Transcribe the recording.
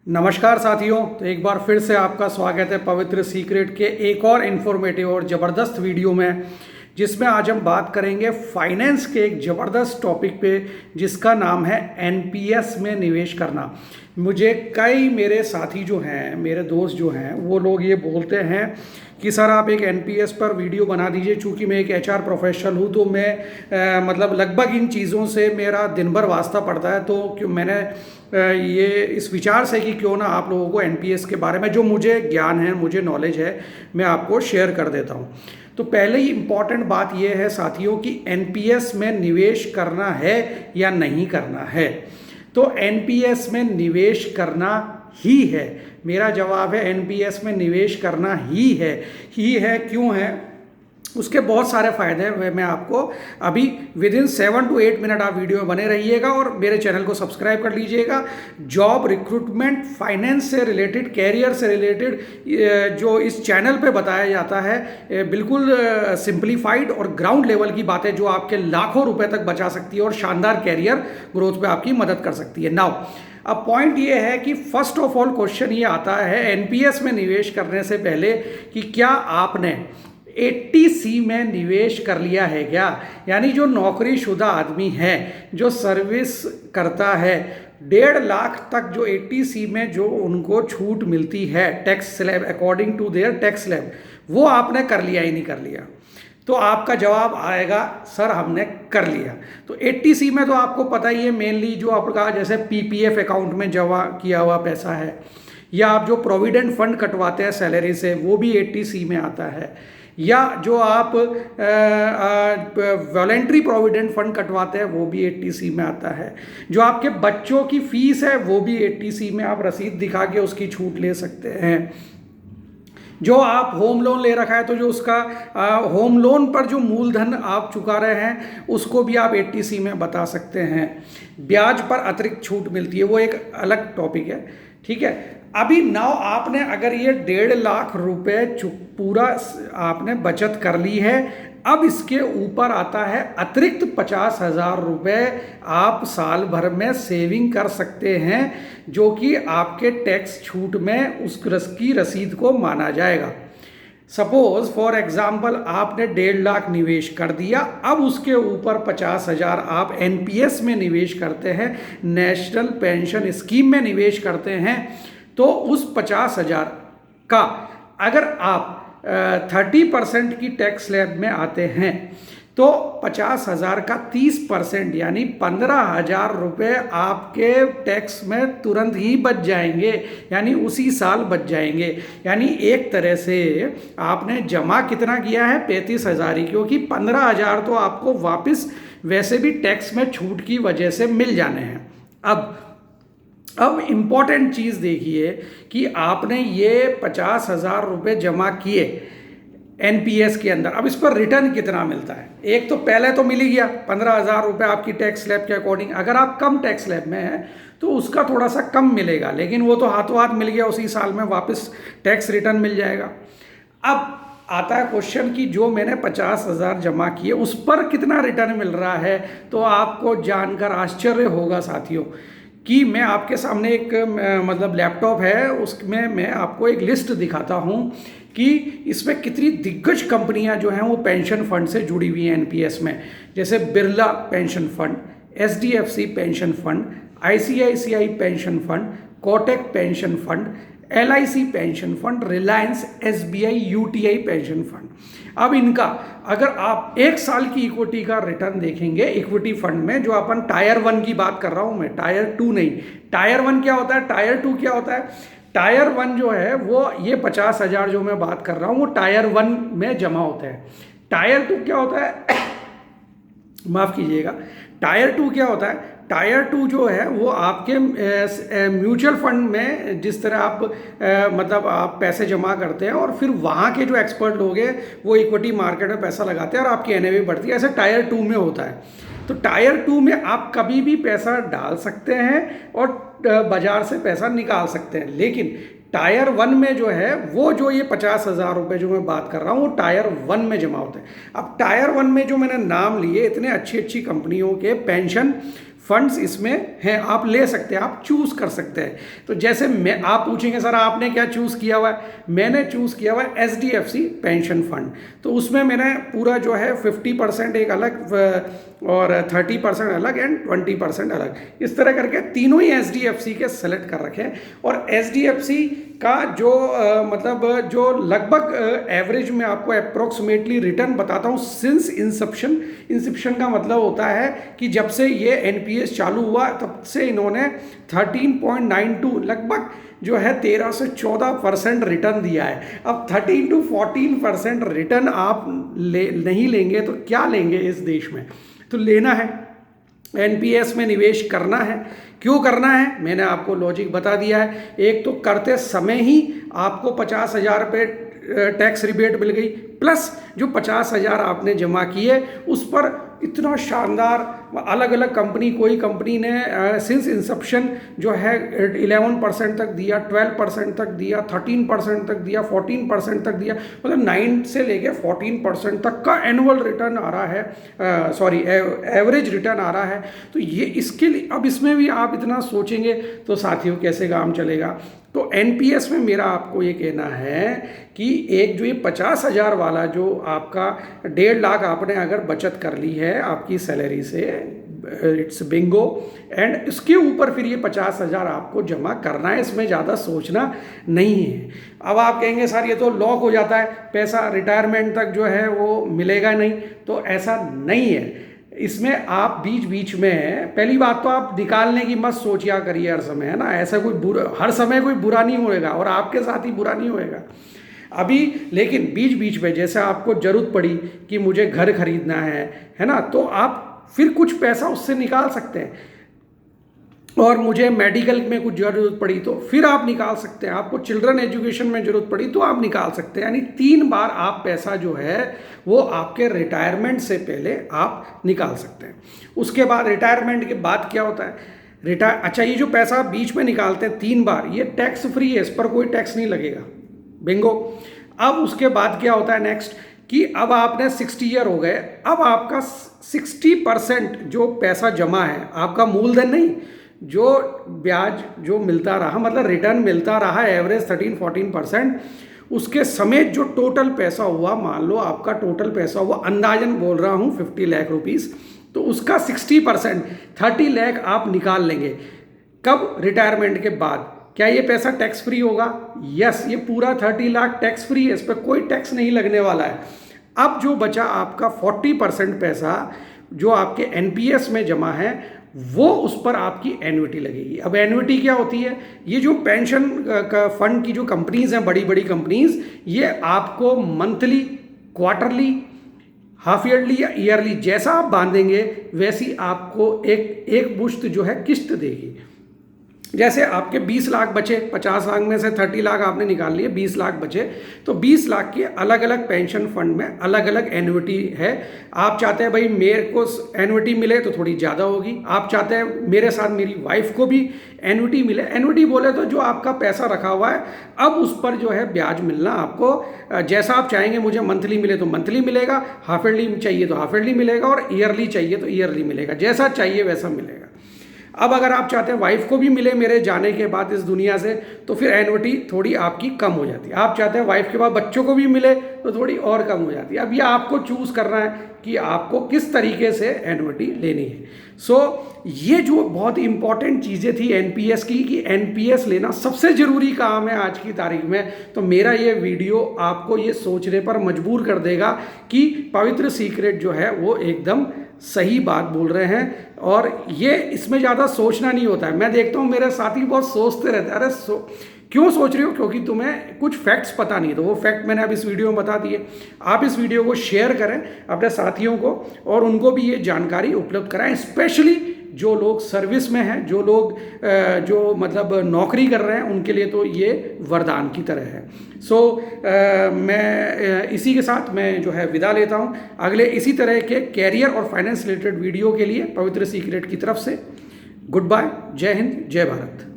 नमस्कार साथियों। तो एक बार फिर से आपका स्वागत है पवित्र सीक्रेट के एक और इन्फॉर्मेटिव और ज़बरदस्त वीडियो में, जिसमें आज हम बात करेंगे फाइनेंस के एक ज़बरदस्त टॉपिक पे, जिसका नाम है एनपीएस में निवेश करना। मुझे कई मेरे साथी जो हैं, मेरे दोस्त जो हैं, वो लोग ये बोलते हैं कि सर आप एक एनपीएस पर वीडियो बना दीजिए। चूँकि मैं एक एचआर प्रोफेशनल हूँ तो मैं मतलब लगभग इन चीज़ों से मेरा दिन भर वास्ता पड़ता है। तो क्यों मैंने ये इस विचार से कि क्यों ना आप लोगों को एनपीएस के बारे में जो मुझे ज्ञान है, मुझे नॉलेज है, मैं आपको शेयर कर देता हूँ। तो पहले ही इम्पॉर्टेंट बात यह है साथियों कि एनपीएस में निवेश करना है या नहीं करना है। तो एनपीएस में निवेश करना ही है। मेरा जवाब है एनपीएस में निवेश करना ही है। क्यों है? उसके बहुत सारे फ़ायदे हैं। मैं आपको अभी विदिन 7 to 8 मिनट आप वीडियो में बने रहिएगा और मेरे चैनल को सब्सक्राइब कर लीजिएगा। जॉब, रिक्रूटमेंट, फाइनेंस से रिलेटेड, कैरियर से रिलेटेड जो इस चैनल पे बताया जाता है, बिल्कुल सिंप्लीफाइड और ग्राउंड लेवल की बातें जो आपके लाखों रुपए तक बचा सकती है और शानदार कैरियर ग्रोथ पे आपकी मदद कर सकती है। नाउ अब पॉइंट ये है कि फर्स्ट ऑफ ऑल क्वेश्चन ये आता है एनपीएस में निवेश करने से पहले कि क्या आपने 80C में निवेश कर लिया है क्या? यानी जो नौकरीशुदा आदमी है, जो सर्विस करता है, 1.5 लाख तक जो 80C में जो उनको छूट मिलती है tax slab, according to their tax slab, वो आपने कर लिया ही नहीं कर लिया? तो आपका जवाब आएगा सर हमने कर लिया। तो 80C में तो आपको पता ही है, मेनली जो आपका जैसे पीपीएफ अकाउंट में जमा किया हुआ पैसा है, या आप जो प्रोविडेंट फंड कटवाते हैं सैलरी से, वो भी 80C में आता है, या जो आप वॉलेंट्री प्रोविडेंट फंड कटवाते हैं वो भी 80C में आता है। जो आपके बच्चों की फीस है वो भी 80C में आप रसीद दिखा के उसकी छूट ले सकते हैं। जो आप होम लोन ले रखा है तो जो उसका होम लोन पर जो मूलधन आप चुका रहे हैं उसको भी आप 80C में बता सकते हैं। ब्याज पर अतिरिक्त छूट मिलती है, वो एक अलग टॉपिक है, ठीक है। अभी नाउ आपने अगर ये 1.5 लाख रुपए पूरा आपने बचत कर ली है, अब इसके ऊपर आता है अतिरिक्त 50,000 रुपये आप साल भर में सेविंग कर सकते हैं, जो कि आपके टैक्स छूट में उसकी रसीद को माना जाएगा। सपोज फॉर एग्जाम्पल आपने 1.5 लाख निवेश कर दिया, अब उसके ऊपर 50,000 आप एनपीएस में निवेश करते हैं, नेशनल पेंशन स्कीम में निवेश करते हैं। तो उस 50,000 का अगर आप 30% की टैक्स स्लैब में आते हैं तो 50,000 का 30% यानी 15,000 रुपये आपके टैक्स में तुरंत ही बच जाएंगे, यानी उसी साल बच जाएंगे। यानी एक तरह से आपने जमा कितना किया है? 35,000 ही, क्योंकि 15,000 तो आपको वापस वैसे भी टैक्स में छूट की वजह से मिल जाने हैं। अब इम्पॉर्टेंट चीज़ देखिए कि आपने ये 50,000 रुपये जमा किए एनपीएस के अंदर, अब इस पर रिटर्न कितना मिलता है? एक तो पहले तो मिल ही गया 15,000 रुपये आपकी टैक्स स्लैब के अकॉर्डिंग। अगर आप कम टैक्स स्लैब में हैं तो उसका थोड़ा सा कम मिलेगा, लेकिन वो तो हाथों हाथ मिल गया, उसी साल में वापस टैक्स रिटर्न मिल जाएगा। अब आता है क्वेश्चन कि जो मैंने 50,000 जमा किए उस पर कितना रिटर्न मिल रहा है? तो आपको जानकर आश्चर्य होगा साथियों कि मैं आपके सामने एक मतलब लैपटॉप है, उसमें मैं आपको एक लिस्ट दिखाता हूं कि इसमें कितनी दिग्गज कंपनियां जो हैं वो पेंशन फंड से जुड़ी हुई हैं एनपीएस में। जैसे Birla pension fund, HDFC pension fund, ICICI pension fund, Kotak pension fund, LIC pension fund, Reliance, SBI, UTI pension fund. अब इनका अगर आप 1 साल की इक्विटी का रिटर्न देखेंगे इक्विटी फंड में, जो अपन टायर 1 की बात कर रहा हूं मैं, टायर 2 नहीं। टायर 1 क्या होता है, टायर 2 क्या होता है? टायर 1 जो है वो ये 50,000 जो मैं बात कर रहा हूं वो टायर 1 में जमा होते हैं। टायर 2 क्या होता है? माफ़ कीजिएगा, टायर 2 क्या होता है? टायर 2 जो है वो आपके म्यूचुअल फंड में जिस तरह आप मतलब आप पैसे जमा करते हैं और फिर वहाँ के जो एक्सपर्ट लोग हैं वो इक्विटी मार्केट में पैसा लगाते हैं और आपकी एनएवी बढ़ती है, ऐसे टायर 2 में होता है। तो टायर 2 में आप कभी भी पैसा डाल सकते हैं और बाजार से पैसा निकाल सकते हैं, लेकिन टायर 1 में जो है वो जो ये 50,000 रुपये जो मैं बात कर रहा हूँ वो टायर 1 में जमा होते हैं। अब टायर 1 में जो मैंने नाम लिए इतने अच्छी अच्छी कंपनियों के पेंशन फंड्स इसमें हैं, आप ले सकते हैं, आप चूज़ कर सकते हैं। तो जैसे मैं, आप पूछेंगे सर आपने क्या चूज़ किया हुआ है, मैंने चूज़ किया हुआ है HDFC पेंशन फंड। तो उसमें मैंने पूरा जो है 50% एक अलग और 30% अलग एंड 20% अलग, इस तरह करके तीनों ही HDFC के सेलेक्ट कर रखे हैं। और HDFC का जो मतलब जो लगभग एवरेज में आपको अप्रोक्सीमेटली रिटर्न बताता हूँ सिंस इंसेप्शन का मतलब होता है कि जब से ये NPS चालू हुआ तब से इन्होंने 13.92 लगभग जो है 13 से 14% रिटर्न दिया है। अब 13 to 14% रिटर्न आप नहीं लेंगे तो क्या लेंगे इस देश में? तो लेना है, NPS में निवेश करना है। क्यों करना है, मैंने आपको लॉजिक बता दिया है। एक तो करते समय ही आपको 50,000 रुपये टैक्स रिबेट मिल गई, प्लस जो 50,000 आपने जमा किए उस पर इतना शानदार अलग अलग कंपनी, कोई कंपनी ने सिंस इंसेप्शन जो है 11% तक दिया, 12% तक दिया, 13% तक दिया, 14% तक दिया, मतलब 9 से लेके 14% तक का एनुअल रिटर्न आ रहा है, सॉरी एवरेज रिटर्न आ रहा है। तो ये इसके लिए अब इसमें भी आप इतना सोचेंगे तो साथियों कैसे काम चलेगा? तो NPS में मेरा आपको ये कहना है कि एक जो ये 50,000 वाला जो आपका 1.5 लाख आपने अगर बचत कर ली है आपकी सैलरी से, इट्स बिंगो, एंड इसके ऊपर फिर ये 50,000 आपको जमा करना है, इसमें ज़्यादा सोचना नहीं है। अब आप कहेंगे सर ये तो लॉक हो जाता है, पैसा रिटायरमेंट तक जो है वो मिलेगा नहीं, तो ऐसा नहीं है। इसमें आप बीच बीच में, पहली बात तो आप निकालने की मत सोचिया करिए हर समय, है ना, ऐसा कोई बुरा, हर समय कोई बुरा नहीं होएगा और आपके साथ ही बुरा नहीं होएगा अभी, लेकिन बीच बीच में जैसे आपको ज़रूरत पड़ी कि मुझे घर खरीदना है ना, तो आप फिर कुछ पैसा उससे निकाल सकते हैं। और मुझे मेडिकल में कुछ ज़रूरत पड़ी तो फिर आप निकाल सकते हैं, आपको चिल्ड्रन एजुकेशन में ज़रूरत पड़ी तो आप निकाल सकते हैं। यानी 3 बार आप पैसा जो है वो आपके रिटायरमेंट से पहले आप निकाल सकते हैं। उसके बाद रिटायरमेंट के बाद क्या होता है, अच्छा ये जो पैसा आप बीच में निकालते हैं 3 बार, ये टैक्स फ्री है, इस पर कोई टैक्स नहीं लगेगा, बिंगो। अब उसके बाद क्या होता है नेक्स्ट कि अब आपने 60 ईयर हो गए, अब आपका 60% जो पैसा जमा है, आपका मूलधन नहीं, जो ब्याज जो मिलता रहा, मतलब रिटर्न मिलता रहा एवरेज 13-14%, उसके समेत जो टोटल पैसा हुआ, मान लो आपका टोटल पैसा हुआ, अंदाजन बोल रहा हूँ 50 लाख रुपीस, तो उसका 60% 30 लाख आप निकाल लेंगे। कब? रिटायरमेंट के बाद। क्या ये पैसा टैक्स फ्री होगा? यस, ये पूरा 30 लाख टैक्स फ्री है, इस पर कोई टैक्स नहीं लगने वाला है। अब जो बचा आपका 40% पैसा जो आपके NPS में जमा है, वो उस पर आपकी एन्युटी लगेगी। अब एन्युटी क्या होती है? ये जो पेंशन का फंड की जो कंपनीज हैं, बड़ी बड़ी कंपनीज, ये आपको मंथली, क्वार्टरली, हाफ ईयरली या ईयरली जैसा आप बांधेंगे वैसी आपको एक मुश्त जो है किस्त देगी। जैसे आपके 20 लाख बचे, 50 लाख में से 30 लाख आपने निकाल लिए, 20 लाख बचे, तो 20 लाख के अलग अलग पेंशन फंड में अलग अलग एन्युटी है। आप चाहते हैं भाई मेरे को एन्युटी मिले तो थोड़ी ज़्यादा होगी, आप चाहते हैं मेरे साथ मेरी वाइफ को भी एन्युटी मिले। एन्युटी बोले तो जो आपका पैसा रखा हुआ है, अब उस पर जो है ब्याज मिलना आपको जैसा आप चाहेंगे, मुझे मंथली मिले तो मंथली मिलेगा, हाफ ईयरली चाहिए तो हाफ ईयरली मिलेगा, और ईयरली चाहिए तो ईयरली मिलेगा, जैसा चाहिए वैसा मिलेगा। अब अगर आप चाहते हैं वाइफ को भी मिले मेरे जाने के बाद इस दुनिया से, तो फिर एन्युटी थोड़ी आपकी कम हो जाती है। आप चाहते हैं वाइफ के बाद बच्चों को भी मिले तो थोड़ी और कम हो जाती है। अब ये आपको चूज़ करना है कि आपको किस तरीके से एन्युटी लेनी है। सो ये जो बहुत इंपॉर्टेंट चीज़ें थी NPS की, कि NPS लेना सबसे ज़रूरी काम है आज की तारीख में, तो मेरा ये वीडियो आपको ये सोचने पर मजबूर कर देगा कि पवित्र सीक्रेट जो है वो एकदम सही बात बोल रहे हैं, और ये इसमें ज़्यादा सोचना नहीं होता है। मैं देखता हूँ मेरे साथी बहुत सोचते रहते हैं, अरे क्यों सोच रहे हो? क्योंकि तुम्हें कुछ फैक्ट्स पता नहीं, तो वो फैक्ट मैंने अब इस वीडियो में बता दिए। आप इस वीडियो को शेयर करें अपने साथियों को, और उनको भी ये जानकारी उपलब्ध कराएं, स्पेशली जो लोग सर्विस में हैं, जो लोग जो मतलब नौकरी कर रहे हैं, उनके लिए तो ये वरदान की तरह है। सो मैं इसी के साथ मैं जो है विदा लेता हूँ। अगले इसी तरह के कैरियर और फाइनेंस रिलेटेड वीडियो के लिए पवित्र सीक्रेट की तरफ से गुड बाय, जय हिंद, जय भारत।